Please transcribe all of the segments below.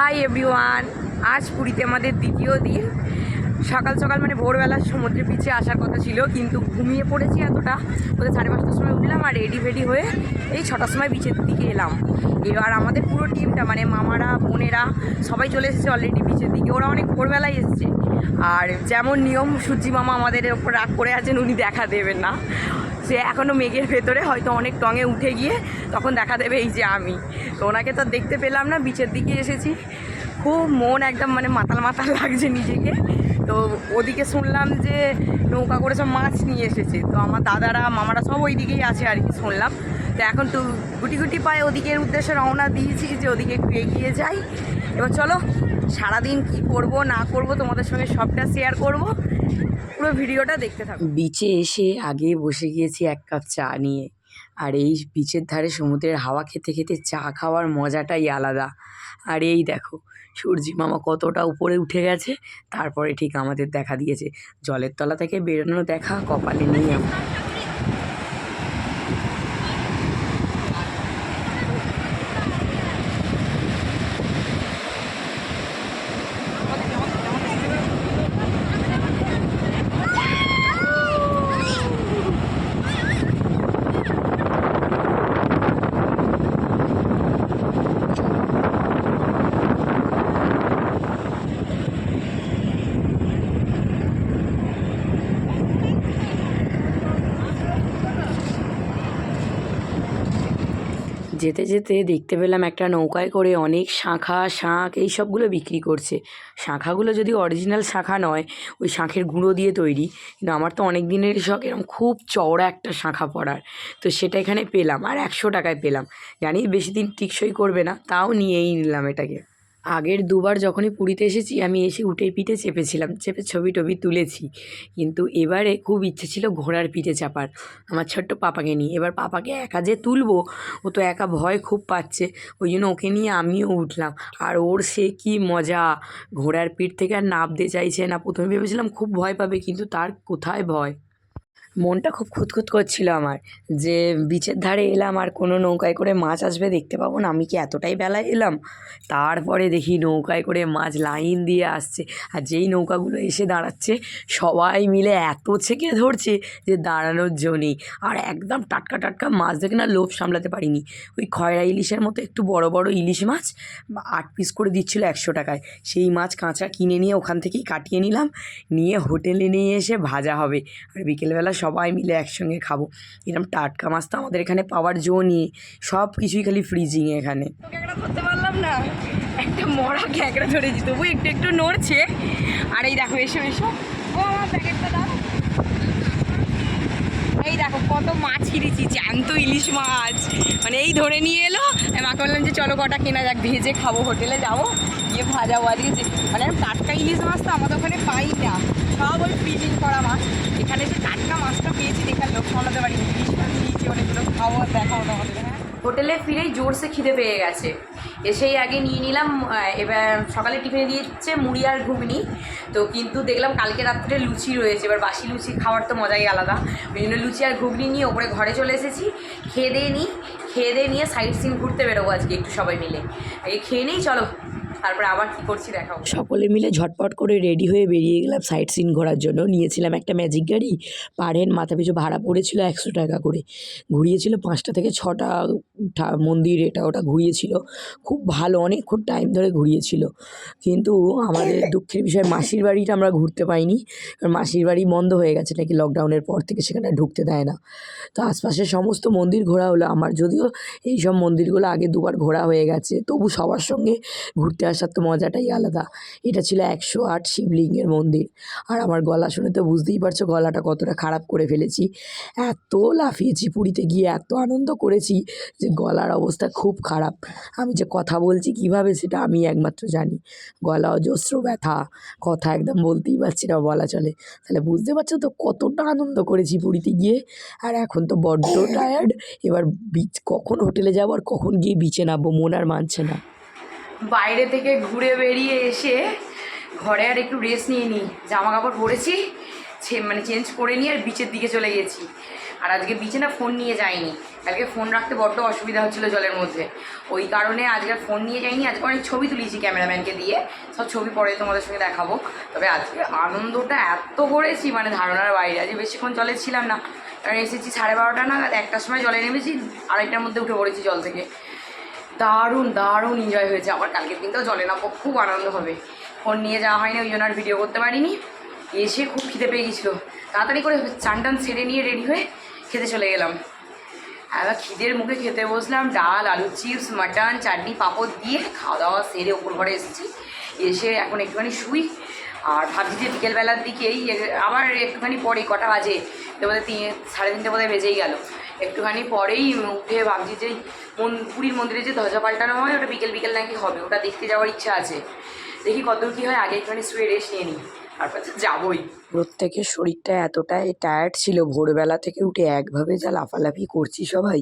Hi everyone, আজ পুরীতে আমাদের দ্বিতীয় দিন। সকাল সকাল মানে ভোরবেলা সমুদ্রের বিচে আসার কথা ছিল, কিন্তু ঘুমিয়ে পড়েছি এতটা। ওদের 5:30টার সময় উঠলাম আর রেডি ফেডি হয়ে এই 6টার সময় বিচের দিকে এলাম। এবার আমাদের পুরো টিমটা মানে মামারা বোনেরা সবাই চলে এসেছে অলরেডি বিচের দিকে। ওরা অনেক ভোরবেলায় এসেছে। আর যেমন নিয়ম, সূর্যি মামা আমাদের ওপর রাগ করে আছেন, উনি দেখা দেবেন না। সে এখনও মেঘের ভেতরে, হয়তো অনেক টঙে উঠে গিয়ে তখন দেখা দেবে এই যে আমি। তো ওনাকে তো দেখতে পেলাম না, বিচের দিকে এসেছি। খুব মন একদম মানে মাতাল মাতাল লাগছে নিজেকে। তো ওদিকে শুনলাম যে নৌকা করে সব মাছ নিয়ে এসেছে, তো আমার দাদারা মামারা সব ওই দিকেই আছে আর কি শুনলাম। তো এখন তো গুটি গুটি পায়ে ওদিকের উদ্দেশ্যে রওনা দিয়েছি যে ওদিকে একটু এগিয়ে যাই। এবার চলো সারাদিন কি করব না করব তোমাদের সঙ্গে সবটা শেয়ার করব, পুরো ভিডিওটা দেখতে থাকো। বিচে এসে আগে বসে গিয়েছি এক কাপ চা নিয়ে, আর এই বিচের ধারে সমুদ্রের হাওয়া খেতে খেতে চা খাওয়ার মজাটাই আলাদা। আর এই দেখো সূর্যি মামা কতটা উপরে উঠে গেছে, তারপরে ঠিক আমাদের দেখা দিয়েছে। জলের তলা থেকে বেরোনো দেখা কপালে নেই আমার। যেতে যেতে দেখতে পেলাম একটা নৌকায় করে অনেক শাঁখ এই সবগুলো বিক্রি করছে। শাঁখাগুলো যদি অরিজিনাল শাঁখা নয়, ওই শাঁখের গুঁড়ো দিয়ে তৈরি, কিন্তু আমার তো অনেক দিনের শখ এরকম খুব চওড়া একটা শাঁখা পরার। তো সেটা এখানে পেলাম আর 100 টাকায় পেলাম। জানি বেশি দিন টিকসই করবে না, তাও নিয়েই নিলাম এটাকে। আগের দুবার যখনই পুরীতে এসেছি আমি এসে উঠে পিঠে চেপেছিলাম, চেপে ছবি টবি তুলেছি, কিন্তু এবারে খুব ইচ্ছে ছিল ঘোড়ার পিঠে চাপার আমার ছোট্ট পাপাকে নিয়ে। এবার পাপাকে একা যে তুলবো, ও তো একা ভয় খুব পাচ্ছে, ওই জন্য ওকে নিয়ে আমিও উঠলাম। আর ওর সে কি মজা, ঘোড়ার পিঠ থেকে আর নামতে চাইছে না। প্রথমে ভেবেছিলাম খুব ভয় পাবে, কিন্তু তার কোথায় ভয়। মনটা খুব খুঁতখুত করছিল আমার, যে বিচের ধারে এলাম আর কোনো নৌকায় করে মাছ আসবে দেখতে পাবো না। আমি কি এতটাই বেলায় এলাম? তারপরে দেখি নৌকায় করে মাছ লাইন দিয়ে আসছে, আর যেই নৌকাগুলো এসে দাঁড়াচ্ছে সবাই মিলে এত ছেঁকে ধরছে যে দাঁড়ানোর জো নেই। আর একদম টাটকা টাটকা মাছ দেখে না লোভ সামলাতে পারিনি। ওই খয়রা ইলিশের মতো একটু বড় বড় ইলিশ মাছ 8 পিস করে দিচ্ছিল 100 টাকায়। সেই মাছ কাঁচা কিনে নিয়ে ওখান থেকেই কাটিয়ে নিলাম, নিয়ে হোটেলে নিয়ে এসে ভাজা হবে, আর বিকেলবেলা সবাই মিলে একসঙ্গে খাবো। এরকম টাটকা মাছ তো আমাদের এখানে পাওয়ার জো নেই, সব কিছুই খালি ফ্রিজিং এখানে। ক্যাঁকড়া ধরতে পারলাম না, একটা মরা ক্যাঁকড়া ধরেছি, তবু একটু একটু নড়ছে। আর এই দেখো, এসো এসো, ও আমার প্যাকেটটা দাও। এই দেখো কত মাছ কিনেছি, জ্যান্ত ইলিশ মাছ, মানে এই ধরে নিয়ে এলো। মাকে বললাম যে চলো কটা কেনা যাক, ভেজে খাবো, হোটেলে যাবো গিয়ে ভাজাবো। আজকে মানে টাটকা ইলিশ মাছ তো আমাদের ওখানে পাই না, সব ওই ফ্রিজিং করা মাছ। এখানে যে টাটকা মাছটা পেয়েছি দেখার লোক সামলাতে পারি। ইলিশ মাছ নিয়েছি অনেকগুলো, খাওয়া দেখাও তোমাদের। হ্যাঁ, হোটেলে ফিরেই জোরসে খিদে পেয়ে গেছে, এসেই আগে নিয়ে নিলাম। এবার সকালে টিফিনে দিয়েছে মুড়ি আর ঘুগনি, তো কিন্তু দেখলাম কালকে রাত্রে লুচি রয়েছে। এবার বাসি লুচি খাওয়ার তো মজাই আলাদা, ওই জন্য লুচি আর ঘুগনি নিয়ে ওপরে ঘরে চলে এসেছি। খেয়ে দিয়ে নিয়ে সাইড সিন ঘুরতে বেরোবো আজকে একটু সবাই মিলে। আগে খেয়ে নেই, চলো তারপরে আবার কী করছি দেখাবো। সকলে মিলে ঝটপট করে রেডি হয়ে বেরিয়ে গেলাম সাইট সিন ঘোরার জন্য। নিয়েছিলাম একটা ম্যাজিক গাড়ি, পার হেড মাথা পিছু ভাড়া পড়েছিল 100 টাকা করে। ঘুরিয়েছিল 5টা থেকে 6টা মন্দির, এটা ওটা ঘুরিয়েছিল খুব ভালো, অনেকক্ষণ টাইম ধরে ঘুরিয়েছিল। কিন্তু আমাদের দুঃখের বিষয় মাসির বাড়িটা আমরা ঘুরতে পাইনি, কারণ মাসির বাড়ি বন্ধ হয়ে গেছে নাকি লকডাউনের পর থেকে, সেখানে ঢুকতে দেয় না। তো আশপাশের সমস্ত মন্দির ঘোরা হলো আমার, যদিও এই সব মন্দিরগুলো আগে দুবার ঘোরা হয়ে গেছে, তবু সবার সঙ্গে ঘুরতে আসার তো মজাটাই আলাদা। এটা ছিল 108 শিবলিঙ্গের মন্দির। আর আমার গলা শুনে তো বুঝতেই পারছো গলাটা কতটা খারাপ করে ফেলেছি। এত লাফিয়েছি পুরীতে গিয়ে, এত আনন্দ করেছি যে গলার অবস্থা খুব খারাপ। আমি যে কথা বলছি কীভাবে সেটা আমি একমাত্র জানি। গলা অজস্র ব্যথা, কথা একদম বলতেই পারছি না বলা চলে। তাহলে বুঝতে পারছো তো কতটা আনন্দ করেছি পুরীতে গিয়ে। আর এখন তো বড্ড টায়ার্ড, এবার বিচ কখন হোটেলে যাবো আর কখন গিয়ে বিচে নামবো মন আর মানছে না। বাইরে থেকে ঘুরে বেরিয়ে এসে ঘরে আর একটু রেস্ট নিয়ে নিই, জামা কাপড় পরেছি, মানে চেঞ্জ করে নিয়ে আর বিচের দিকে চলে গেছি। আর আজকে বিচে না ফোন নিয়ে যাইনি, কালকে ফোন রাখতে বড্ড অসুবিধা হচ্ছিলো জলের মধ্যে, ওই কারণে আজকে ফোন নিয়ে যাইনি। আজকে অনেক ছবি তুলেছি ক্যামেরাম্যানকে দিয়ে, সব ছবি পরে তোমাদের সঙ্গে দেখাবো। তবে আজকে আনন্দটা এত করেছি মানে ধারণার বাইরে। আজকে বেশিক্ষণ জলে ছিলাম না, কারণ এসেছি 12:30 নাগাদ, 1টার সময় জলে নেমেছি, 2:30টার মধ্যে উঠে পড়েছি জল থেকে। দারুণ দারুণ এনজয় হয়েছে। আবার কালকের দিনটাও জলে নামবো, খুব আনন্দ হবে। ফোন নিয়ে যাওয়া হয়নি, ওই জন্য আর ভিডিও করতে পারিনি। এসে খুব খিদে পেয়ে গেছিলো, তাড়াতাড়ি করে চান টান সেরে নিয়ে রেডি হয়ে খেতে চলে গেলাম। এবার খিদের মুখে খেতে বসলাম, ডাল, আলু চিপস, মাটন, চাটনি, পাঁপড় দিয়ে খাওয়া দাওয়া সেরে ওপর ঘরে এসেছি। এসে এখন একটুখানি শুই, আর ভাবছি যে বিকেলবেলার দিকেই আবার একটুখানি পরে, কটা বাজে তো বোধহয় 3:30 বোধহয় বেজেই গেল, একটুখানি পরেই উঠে ভাবছি যে পুরীর মন্দিরে যে ধ্বজা পাল্টানো হয় ওটা বিকেল বিকেল নাকি হবে, ওটা দেখতে যাওয়ার ইচ্ছা আছে। দেখি কতদূর কী হয়, আগে একটুখানি শুয়ে রেস্ট নিয়ে নিই, তারপর তো যাবোই। প্রত্যেকের শরীরটা এতটাই টায়ার্ড ছিল, ভোরবেলা থেকে উঠে একভাবে যা লাফালাফি করছি সবাই,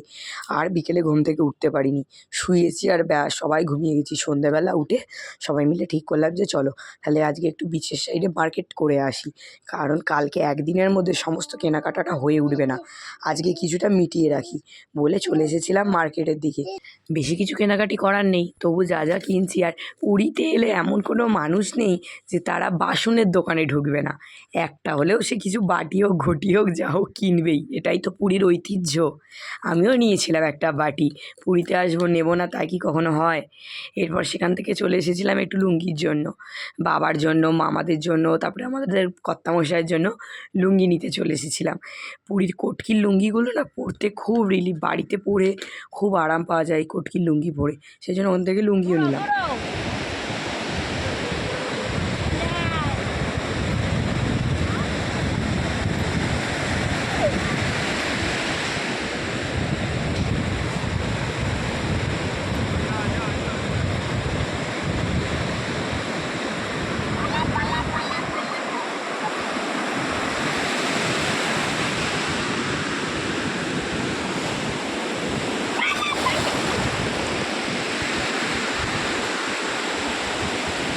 আর বিকেলে ঘুম থেকে উঠতে পারিনি, শুয়েছি আর সবাই ঘুমিয়ে গেছি। সন্ধ্যেবেলা উঠে সবাই মিলে ঠিক করলাম যে চলো তাহলে আজকে একটু বিচের সাইডে মার্কেট করে আসি, কারণ কালকে একদিনের মধ্যে সমস্ত কেনাকাটাটা হয়ে উঠবে না, আজকে কিছুটা মিটিয়ে রাখি বলে চলে এসেছিলাম মার্কেটের দিকে। বেশি কিছু কেনাকাটি করার নেই, তবু যা যা কিনছি। আর পুরীতে এলে এমন কোনো মানুষ নেই যে তারা বাসনের দোকানে ঢুকবে না, একটা হলেও সে কিছু বাটি হোক ঘটি হোক যা হোক কিনবেই, এটাই তো পুরীর ঐতিহ্য। আমিও নিয়েছিলাম একটা বাটি, পুরীতে আসবো নেব না তাই কি কখনো হয়। এরপর সেখান থেকে চলে এসেছিলাম একটু লুঙ্গির জন্য, বাবার জন্য, মামাদের জন্য, তারপরে আমাদের কর্তামশাইয়ের জন্য লুঙ্গি নিতে চলে এসেছিলাম। পুরীর কটকির লুঙ্গিগুলো না পরতে খুব রিলিফ, বাড়িতে পরে খুব আরাম পাওয়া যায় কটকির লুঙ্গি পরে, সেই জন্য ওখান থেকে লুঙ্গিও নিলাম।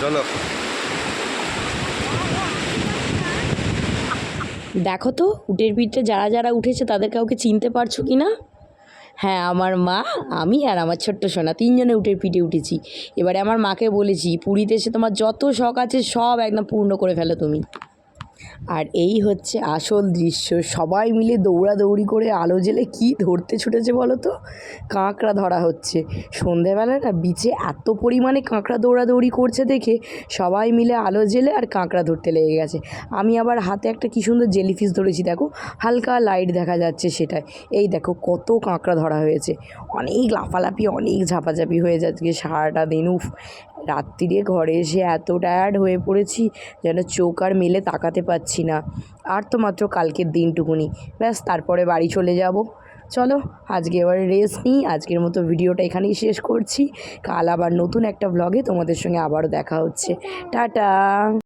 চলো দেখো তো উটের পিঠে যারা যারা উঠেছে তাদের কাউকে চিনতে পারছো কি না? হ্যাঁ, আমার মা, আমি আর আমার ছোট্ট সোনা, তিনজনে উটের পিঠে উঠেছি। এবারে আমার মাকে বলেছি পুরীতে এসে তোমার যত শখ আছে সব একদম পূর্ণ করে ফেলো তুমি। আর এই হচ্ছে আসল দৃশ্য, সবাই মিলে দৌড়াদৌড়ি করে আলো জ্বেলে কী ধরতে ছুটেছে বলো তো, কাঁকড়া ধরা হচ্ছে। সন্ধেবেলা না বিচে এত পরিমাণে কাঁকড়া দৌড়াদৌড়ি করছে দেখে সবাই মিলে আলো জ্বেলে আর কাঁকড়া ধরতে লেগে গেছে। আমি আবার হাতে একটা কী সুন্দর জেলিফিশ ধরেছি, দেখো হালকা লাইট দেখা যাচ্ছে সেটাই। এই দেখো কত কাঁকড়া ধরা হয়েছে, অনেক লাফালাফি অনেক ঝাপাঝাপি হয়ে যাচ্ছে সারাটা দিন। উফ, রাত্রিরে ঘরে এসে এত টায়ার্ড হয়ে পড়েছি যেন চোখ আর মেলে তাকাতে পারছি না। আর তো মাত্র কালকের দিনটুকুনি, ব্যাস তারপরে বাড়ি চলে যাব। চলো আজকে এবার রেস্ট নিই, আজকের মতো ভিডিওটা এখানেই শেষ করছি। কাল আবার নতুন একটা ব্লগে তোমাদের সঙ্গে আবারও দেখা হচ্ছে। টাটা।